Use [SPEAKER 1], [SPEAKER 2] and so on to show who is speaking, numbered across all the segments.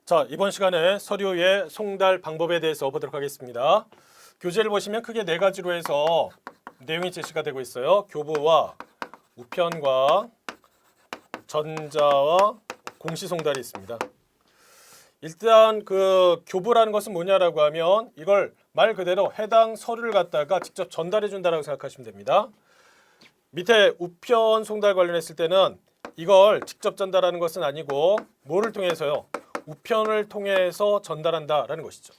[SPEAKER 1] 자, 이번 시간에 서류의 송달 방법에 대해서 보도록 하겠습니다. 교재를 보시면 크게 네 가지로 해서 내용이 제시가 되고 있어요. 교부와 우편과 전자와 공시송달이 있습니다. 일단 그 교부라는 것은 뭐냐라고 하면 이걸 말 그대로 해당 서류를 갖다가 직접 전달해 준다라고 생각하시면 됩니다. 밑에 우편 송달 관련했을 때는 이걸 직접 전달하는 것은 아니고 뭐를 통해서요? 우편을 통해서 전달한다라는 것이죠.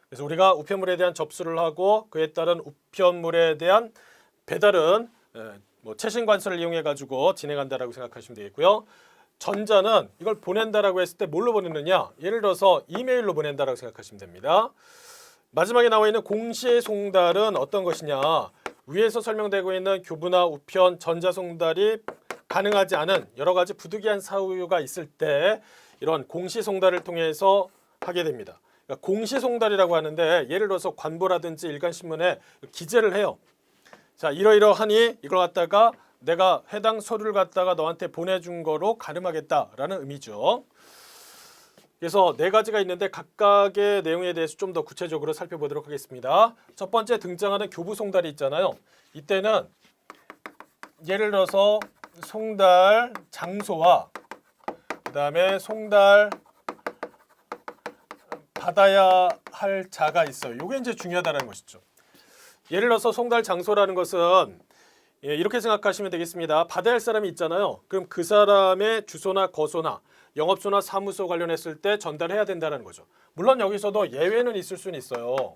[SPEAKER 1] 그래서 우리가 우편물에 대한 접수를 하고 그에 따른 우편물에 대한 배달은 최신 관서를 이용해 가지고 진행한다라고 생각하시면 되겠고요. 전자는 이걸 보낸다라고 했을 때 뭘로 보내느냐? 예를 들어서 이메일로 보낸다라고 생각하시면 됩니다. 마지막에 나와 있는 공시의 송달은 어떤 것이냐? 위에서 설명되고 있는 교부나 우편, 전자 송달이 가능하지 않은 여러 가지 부득이한 사유가 있을 때 이런 공시 송달을 통해서 하게 됩니다. 그러니까 공시 송달이라고 하는데 예를 들어서 관보라든지 일간신문에 기재를 해요. 자, 이러이러하니 이걸 갖다가 내가 해당 서류를 갖다가 너한테 보내준 거로 가름하겠다라는 의미죠. 그래서 네 가지가 있는데 각각의 내용에 대해서 좀 더 구체적으로 살펴보도록 하겠습니다. 첫 번째 등장하는 교부 송달이 있잖아요. 이때는 예를 들어서 송달 장소와 그 다음에 송달 받아야 할 자가 있어요. 이게 이제 중요하다는 것이죠. 예를 들어서 송달 장소라는 것은 이렇게 생각하시면 되겠습니다. 받아야 할 사람이 있잖아요. 그럼 그 사람의 주소나 거소나 영업소나 사무소 관련했을 때 전달해야 된다는 거죠. 물론 여기서도 예외는 있을 수는 있어요.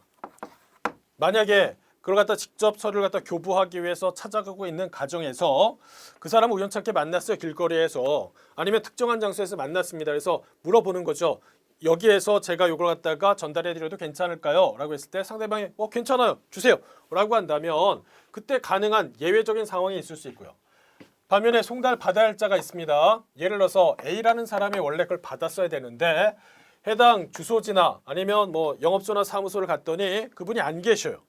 [SPEAKER 1] 만약에 그걸 갖다 직접 서류를 갖다 교부하기 위해서 찾아가고 있는 가정에서 그 사람을 우연찮게 만났어요. 길거리에서. 아니면 특정한 장소에서 만났습니다. 그래서 물어보는 거죠. 여기에서 제가 이걸 갖다가 전달해 드려도 괜찮을까요? 라고 했을 때 상대방이 괜찮아요. 주세요. 라고 한다면 그때 가능한 예외적인 상황이 있을 수 있고요. 반면에 송달 받아야 할 자가 있습니다. 예를 들어서 A라는 사람이 원래 그걸 받았어야 되는데 해당 주소지나 아니면 영업소나 사무소를 갔더니 그분이 안 계셔요.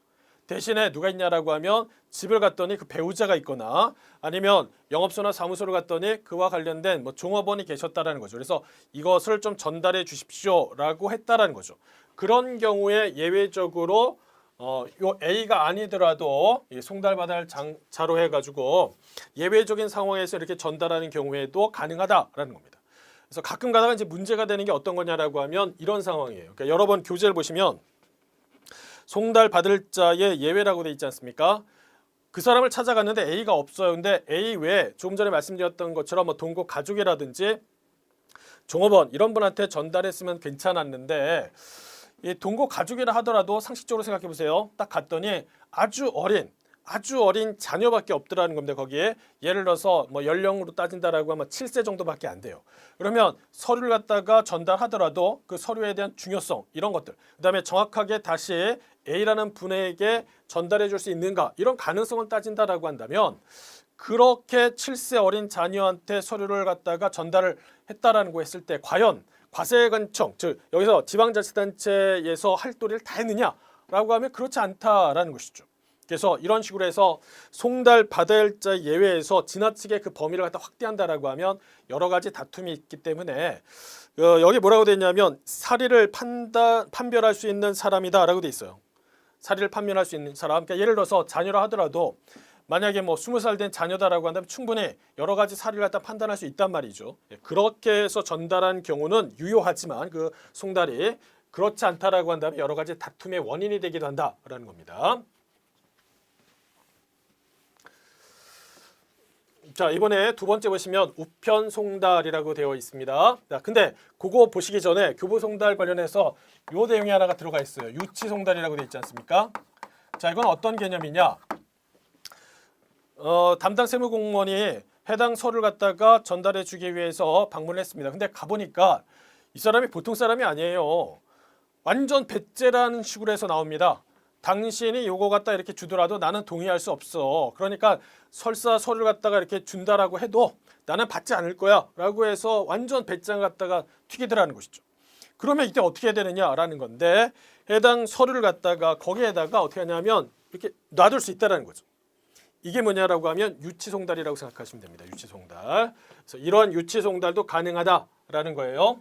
[SPEAKER 1] 대신에 누가 있냐라고 하면 집을 갔더니 그 배우자가 있거나 아니면 영업소나 사무소를 갔더니 그와 관련된 종업원이 계셨다라는 거죠. 그래서 이것을 좀 전달해 주십시오라고 했다라는 거죠. 그런 경우에 예외적으로 요 A가 아니더라도 송달받아야 할 자로 해가지고 예외적인 상황에서 이렇게 전달하는 경우에도 가능하다라는 겁니다. 그래서 가끔 가다가 이제 문제가 되는 게 어떤 거냐라고 하면 이런 상황이에요. 그러니까 여러 번 교재를 보시면 송달 받을 자의 예외라고 돼 있지 않습니까? 그 사람을 찾아갔는데 A가 없어요. 근데 A 외에 조금 전에 말씀드렸던 것처럼 동거 가족이라든지 종업원 이런 분한테 전달했으면 괜찮았는데 이 동거 가족이라 하더라도 상식적으로 생각해 보세요. 딱 갔더니 아주 어린 자녀밖에 없더라는 겁니다. 거기에 예를 들어서 연령으로 따진다라고 하면 7세 정도밖에 안 돼요. 그러면 서류를 갖다가 전달하더라도 그 서류에 대한 중요성 이런 것들 그다음에 정확하게 다시 A라는 분에게 전달해 줄 수 있는가 이런 가능성을 따진다라고 한다면 그렇게 7세 어린 자녀한테 서류를 갖다가 전달을 했다라는 거 했을 때 과연 과세관청 즉 여기서 지방자치단체에서 할 도리를 다 했느냐라고 하면 그렇지 않다라는 것이죠. 그래서 이런 식으로 해서 송달 받아야 할 자 예외에서 지나치게 그 범위를 갖다 확대한다라고 하면 여러 가지 다툼이 있기 때문에 여기 뭐라고 돼 있냐면 사리를 판별할 수 있는 사람이다라고 돼 있어요. 사리를 판별할 수 있는 사람. 그러니까 예를 들어서 자녀라 하더라도 만약에 20살 된 자녀다라고 한다면 충분히 여러 가지 사리를 갖다 판단할 수 있단 말이죠. 그렇게 해서 전달한 경우는 유효하지만 그 송달이 그렇지 않다라고 한다면 여러 가지 다툼의 원인이 되기도 한다라는 겁니다. 자, 이번에 두 번째 보시면 우편 송달이라고 되어 있습니다. 자, 근데 그거 보시기 전에 교부 송달 관련해서 요 내용이 하나가 들어가 있어요. 유치 송달이라고 되어 있지 않습니까? 자, 이건 어떤 개념이냐? 담당 세무공무원이 해당 서류를 갖다가 전달해 주기 위해서 방문을 했습니다. 근데 가보니까 이 사람이 보통 사람이 아니에요. 완전 배째라는 식으로 해서 나옵니다. 당신이 요거 갖다 이렇게 주더라도 나는 동의할 수 없어. 그러니까 설사 서류를 갖다가 이렇게 준다라고 해도 나는 받지 않을 거야 라고 해서 완전 배짱 갖다가 튀기더라는 것이죠. 그러면 이때 어떻게 해야 되느냐라는 건데 해당 서류를 갖다가 거기에다가 어떻게 하냐면 이렇게 놔둘 수 있다는 거죠. 이게 뭐냐라고 하면 유치송달이라고 생각하시면 됩니다. 유치송달. 그래서 이런 유치송달도 가능하다라는 거예요.